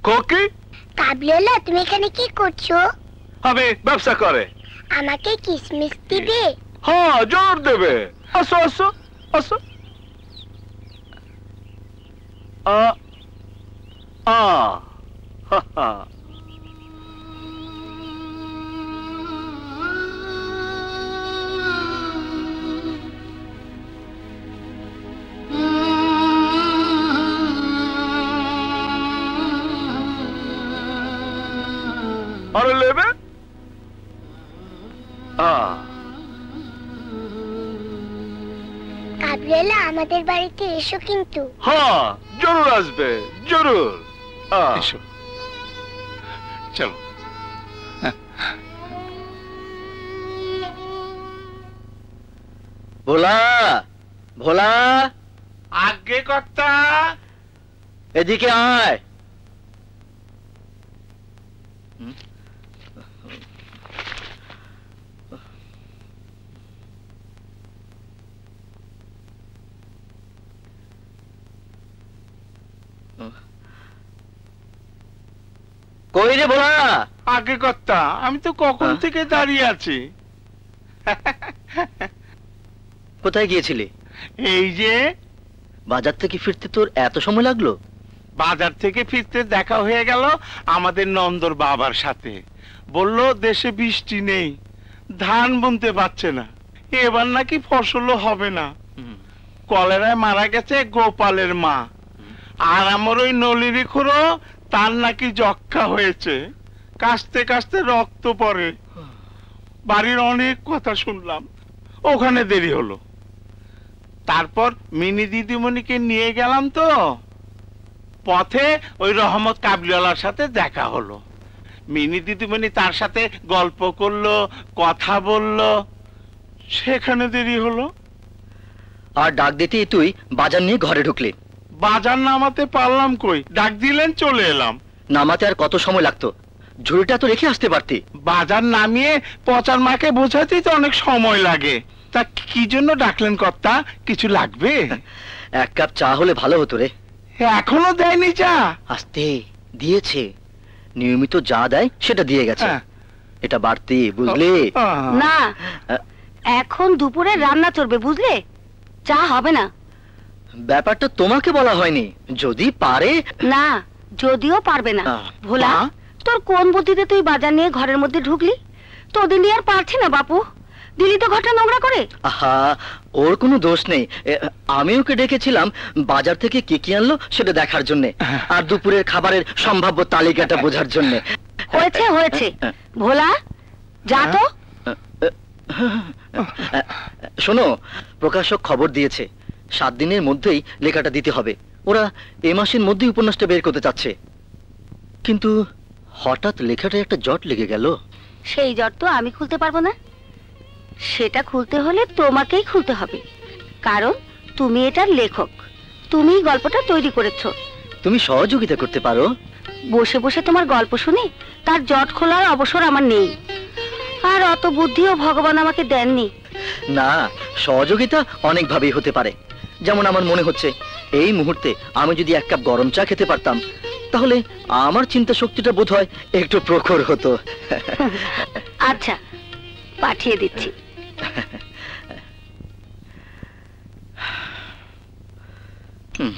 কোকি কাবলিওয়ালা, তুমি এখানে কি করছো? আমি ব্যবসা করে। আমাকে কিসমিস দিবে? হ্যাঁ, জোর দেবে। আসো আসো আসো। আ আ হা হা। আরে লেবে কাবলিওয়ালা, আমাদের বাড়িতে এসো কিন্তু। হ্যাঁ, জরুর আসবে, জরুর। এসো, চলো। ভোলা, ভোলা, আগে কর্তা। এদিকে আয়। কই রে ভোলা? আগে কর্তা, আমি তো কখন থেকে দাঁড়িয়ে আছি। কোথায় গিয়েছিলি? এই যে বাজার থেকে ফিরতে তোর এত সময় লাগলো? বাজার থেকে ফিরতে দেখা হয়ে গেল আমাদের নন্দর বাবার সাথে। বলল দেশে বৃষ্টি নেই, ধান বুনতে পারছে না, এবার নাকি ফসলও হবে না, কলেরায় মারা গেছে গোপালের মা, আর আমার ওই নলিনী খুড়ো, তার নাকি যক্ষা হয়েছে, কাশতে কাশতে রক্ত পড়ে। বাড়ির অনেক কথা শুনলাম, ওখানে দেরি হলো। তারপর মিনি দিদিমণিকে নিয়ে গেলাম, তো পথে ওই রহমত কাবলিওয়ালার সাথে দেখা হলো। মিনি দিদিমণি তার সাথে গল্প করলো, কথা বললো, সেখানে দেরি হলো। আর ডাক দিতেই তুই বাজার নিয়ে ঘরে ঢুকলি। বাজার নামাতে পারলাম কই, ডাক দিলেন চলে এলাম। নামাতে আর কত সময় লাগতো? ঝুড়িটা তো রেখে আসতে পারতি। বাজার নামিয়ে পচার মাকে বোঝাতেই তো অনেক সময় লাগে। তা কি জন্য ডাকলেন কর্তা? কিছু লাগবে? এক কাপ চা হলে ভালো হতো রে। এখনো দেয়নি চা? আস্তে দিয়েছে, নিয়মিত যা দেয় সেটা দিয়ে গেছে। এটা বাড়তি, বুঝলি? না, এখন দুপুরে রান্না চলবে, বুঝলে? চা হবে না। ব্যাপারটা তোমাকে বলা হয়নি। যদি পারে। না, যদিও পারবে না। ভোলা, তোর কোন বুদ্ধিতে তুই বাজার নিয়ে ঘরের মধ্যে ঢুকলি? তোদের নিয়ে আর পারছি না বাপু। দিলি তো ঘরটা নোংরা করে। আহা, ওর কোনো দোষ নেই। আমি ওকে ডেকেছিলাম বাজার থেকে কি কি আনলো সেটা দেখার জন্য, আর দুপুরের খাবারের সম্ভাব্য তালিকাটা বোঝার জন্য। হয়েছে হয়েছে, ভোলা যা তো। শোনো, প্রকাশক খবর দিয়েছে 7 দিনের মধ্যেই লেখাটা দিতে হবে। ওরা এ মাসের মধ্যেই উপন্যাসটা বের করতে চাচ্ছে। কিন্তু হঠাৎ লেখাটা একটা জট লেগে গেল। সেই জট তো আমি খুলতে পারবো না। সেটা খুলতে হলে তোমাকেই খুলতে হবে, কারণ তুমি এটার লেখক, তুমিই গল্পটা তৈরি করেছো। তুমি সহযোগিতা করতে পারো। বসে বসে তোমার গল্প শুনে তার জট খোলার অবসর আমার নেই, আর অত বুদ্ধিও ভগবান আমাকে দেননি। না, সহযোগিতা অনেকভাবেই হতে পারে। যেমন আমার মনে হচ্ছে এই মুহূর্তে আমি যদি 1 কাপ গরম চা খেতে পারতাম, তাহলে আমার চিন্তা শক্তিটা বোধহয় একটু প্রখর হতো। আচ্ছা, পাঠিয়ে দিচ্ছি। হুম।